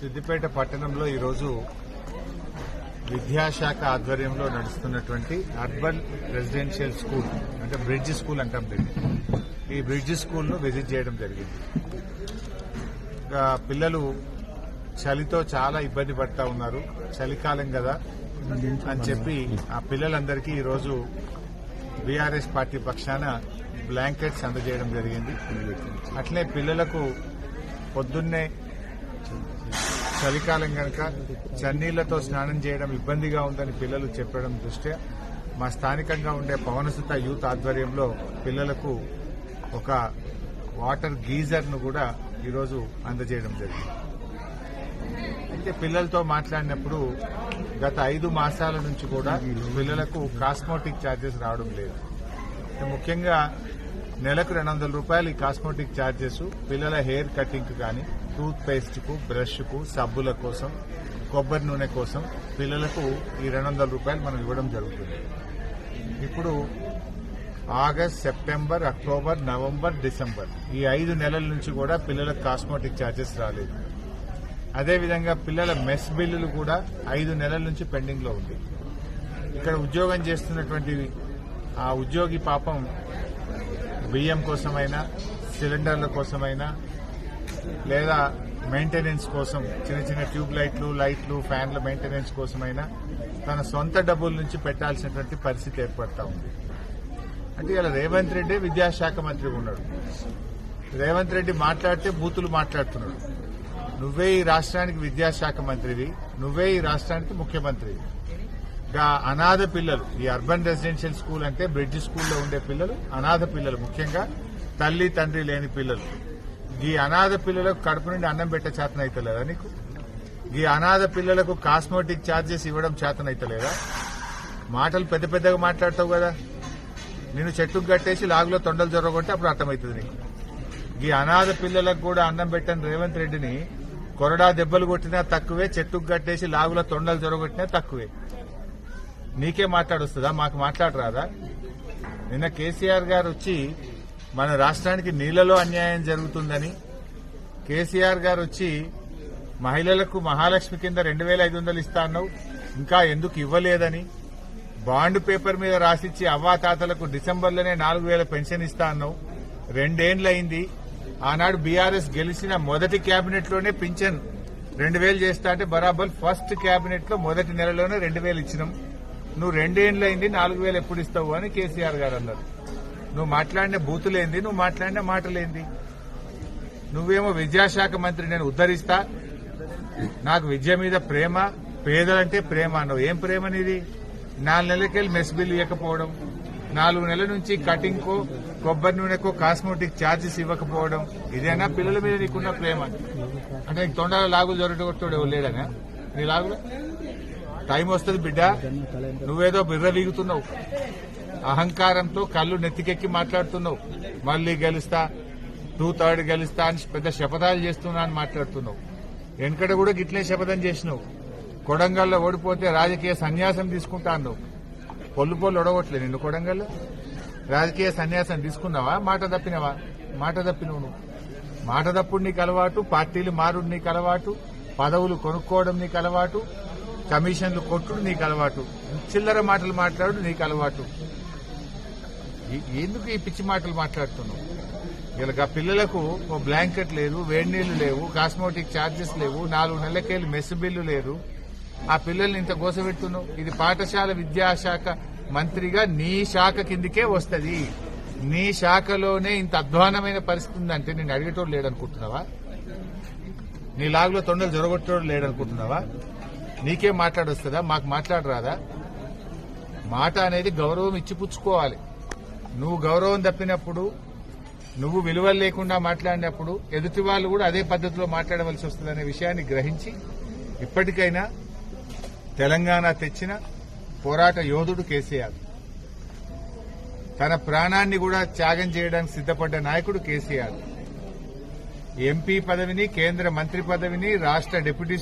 సిద్దిపేట పట్టణంలో ఈరోజు విద్యాశాఖ ఆధ్వర్యంలో నడుస్తున్నటువంటి అర్బన్ రెసిడెన్షియల్ స్కూల్ అంటే బ్రిడ్జ్ స్కూల్ అంటాం దీన్ని. ఈ బ్రిడ్జ్ స్కూల్ను విజిట్ చేయడం జరిగింది. ఇంకా పిల్లలు చలితో చాలా ఇబ్బంది పడతా ఉన్నారు. చలికాలం కదా అని చెప్పి ఆ పిల్లలందరికీ ఈరోజు బీఆర్ఎస్ పార్టీ పక్షాన బ్లాంకెట్స్ అందజేయడం జరిగింది. అట్లే పిల్లలకు పొద్దున్నే చలికాలం కనుక చన్నీళ్లతో స్నానం చేయడం ఇబ్బందిగా ఉందని పిల్లలు చెప్పడం దృష్ట్యా మా స్థానికంగా ఉండే పవనసుత యూత్ ఆధ్వర్యంలో పిల్లలకు ఒక వాటర్ గీజర్ను కూడా ఈరోజు అందజేయడం జరిగింది. అయితే పిల్లలతో మాట్లాడినప్పుడు గత 5 మాసాల నుంచి కూడా పిల్లలకు కాస్మోటిక్ ఛార్జెస్ రావడం లేదు. ముఖ్యంగా నెలకు 200 రూపాయలు ఈ కాస్మోటిక్ ఛార్జెస్ పిల్లల హెయిర్ కటింగ్ కానీ, టూత్ పేస్ట్ కు, బ్రష్ కు, సబ్బుల కోసం, కొబ్బరి నూనె కోసం పిల్లలకు ఈ 200 రూపాయలు మనం ఇవ్వడం జరుగుతుంది. ఇప్పుడు August, September, October, November, December ఈ 5 నెలల నుంచి కూడా పిల్లలకు కాస్మోటిక్ ఛార్జెస్ రాలేదు. అదేవిధంగా పిల్లల మెస్ బిల్లులు కూడా 5 నెలల నుంచి పెండింగ్ లో ఉంది. ఇక్కడ ఉద్యోగం చేస్తున్నటువంటి ఆ ఉద్యోగి పాపం బియ్యం కోసమైనా, సిలిండర్ల కోసమైనా, లేదా మెయింటెనెన్స్ కోసం చిన్న చిన్న ట్యూబ్ లైట్లు, ఫ్యాన్ల మెయింటెనెన్స్ కోసమైనా తన సొంత డబ్బుల నుంచి పెట్టాల్సినటువంటి పరిస్థితి ఏర్పడతా ఉంది. అంటే ఇలా రేవంత్ రెడ్డి విద్యాశాఖ మంత్రిగా ఉన్నాడు. రేవంత్ రెడ్డి మాట్లాడితే బూతులు మాట్లాడుతున్నాడు. నువ్వే ఈ రాష్ట్రానికి విద్యాశాఖ మంత్రివి, నువ్వే ఈ రాష్ట్రానికి ముఖ్యమంత్రివి. అనాథ పిల్లలు, ఈ అర్బన్ రెసిడెన్షియల్ స్కూల్ అంటే బ్రిడ్జ్ స్కూల్లో ఉండే పిల్లలు అనాథ పిల్లలు, ముఖ్యంగా తల్లి తండ్రి లేని పిల్లలు. ఈ అనాథ పిల్లలకు కడుపు నుండి అన్నం పెట్టే చేతనైతలేదా నీకు? ఈ అనాథ పిల్లలకు కాస్మోటిక్ ఛార్జెస్ ఇవ్వడం చేతనైతలేదా? మాటలు పెద్ద పెద్దగా మాట్లాడతావు కదా. నేను చెట్టుకు కట్టేసి లాగులో తొండలు జరగొట్టి అప్పుడు అర్థమవుతుంది నీకు. ఈ అనాథ పిల్లలకు కూడా అన్నం పెట్టని రేవంత్ రెడ్డిని కొరడా దెబ్బలు కొట్టినా తక్కువే, చెట్టుకు కట్టేసి లాగులో తొండలు జరగొట్టినా తక్కువే. నీకే మాట్లాడొస్తుందా? మాకు మాట్లాడరాదా? నిన్న కేసీఆర్ గారు వచ్చి మన రాష్ట్రానికి నీళ్లలో అన్యాయం జరుగుతుందని, కేసీఆర్ గారు వచ్చి మహిళలకు మహాలక్ష్మి కింద 2500 ఇస్తా అన్నావు, ఇంకా ఎందుకు ఇవ్వలేదని, బాండ్ పేపర్ మీద రాసిచ్చి అవ్వాతాతలకు డిసెంబర్లోనే 4000 పెన్షన్ ఇస్తా అన్నావు. 2 ఏండ్లయింది. ఆనాడు బీఆర్ఎస్ గెలిచిన మొదటి కేబినెట్ లోనే పింఛన్ 2000 చేస్తా అంటే బరాబర్ ఫస్ట్ కేబినెట్ లో మొదటి నెలలోనే 2000 ఇచ్చినాం. నువ్వు 2 ఏండ్లయింది, 4000 ఎప్పుడు ఇస్తావు అని కేసీఆర్ గారు అన్నారు. నువ్వు మాట్లాడిన బూతులేంది, నువ్వు మాట్లాడిన మాటలేంది? నువ్వేమో విద్యాశాఖ మంత్రి నేను ఉద్దరిస్తా, నాకు విద్య మీద ప్రేమ, పేదలంటే ప్రేమ అన్నావు. ఏం ప్రేమ నీది? 4 నెలలకెళ్ళి మెస్ బిల్లు ఇవ్వకపోవడం, 4 నెలల నుంచి కటింగ్ కో, కొబ్బరి నూనెకో కాస్మోటిక్ ఛార్జెస్ ఇవ్వకపోవడం, ఇదేనా పిల్లల మీద నీకున్న ప్రేమ? అంటే నీకు తొండల లాగులు జరగొట్టాడు ఎవరు లేడనా? నీ లాగులు టైం వస్తుంది బిడ్డ. నువ్వేదో బిర్ర వీగుతున్నావు, అహంకారంతో కళ్ళు నెత్తికెక్కి మాట్లాడుతున్నావు. మళ్లీ గెలుస్తా, 2/3 గెలుస్తా అని పెద్ద శపథాలు చేస్తున్నా అని మాట్లాడుతున్నావు. వెనకడ కూడా గిట్లే శపథం చేసినావు. కొడంగల్లో ఓడిపోతే రాజకీయ సన్యాసం తీసుకుంటా అన్నావు. పొల్లు ఒడగొట్టలే నిన్ను కొడంగల్లో. రాజకీయ సన్యాసం తీసుకున్నావా? మాట తప్పినవా? మాట తప్పినవు నువ్వు. మాట తప్పుడు నీకు అలవాటు, పార్టీలు మారుడు నీకు అలవాటు, పదవులు కొనుక్కోవడం నీకు అలవాటు, కమిషన్లు కొట్టుడు నీకు అలవాటు, చిల్లర మాటలు మాట్లాడు నీకు అలవాటు. ఎందుకు ఈ పిచ్చి మాటలు మాట్లాడుతున్నావు? ఇలా పిల్లలకు ఓ బ్లాంకెట్ లేదు, వేడి నీళ్లు లేవు, కాస్మోటిక్ ఛార్జెస్ లేవు, 4 నెలలకెళ్ళి మెస్ బిల్లు లేదు. ఆ పిల్లల్ని ఇంత గోసపెడుతున్నావు. ఇది పాఠశాల విద్యాశాఖ మంత్రిగా నీ శాఖ కిందికే వస్తుంది. నీ శాఖలోనే ఇంత అధ్వానమైన పరిస్థితి ఉందంటే నేను అడిగేటోడు లేడనుకుంటున్నావా? నీ లాగులో తొండలు జొరగొట్టేటోడు లేడనుకుంటున్నావా? నీకేం మాట్లాడొస్తుందా? మాకు మాట్లాడరాదా? మాట అనేది గౌరవం ఇచ్చి పుచ్చుకోవాలి. నువ్వు గౌరవం తప్పినప్పుడు, నువ్వు విలువలు లేకుండా మాట్లాడినప్పుడు ఎదుటి వాళ్ళు కూడా అదే పద్ధతిలో మాట్లాడవలసి వస్తుందనే విషయాన్ని గ్రహించి ఇప్పటికైనా తెలంగాణ తెచ్చిన పోరాట యోధుడు కేసీఆర్, తన ప్రాణాన్ని కూడా త్యాగం చేయడానికి సిద్దపడ్డ నాయకుడు కేసీఆర్. ఎంపీ పదవిని, కేంద్ర మంత్రి పదవిని, రాష్ట్ర డిప్యూటీ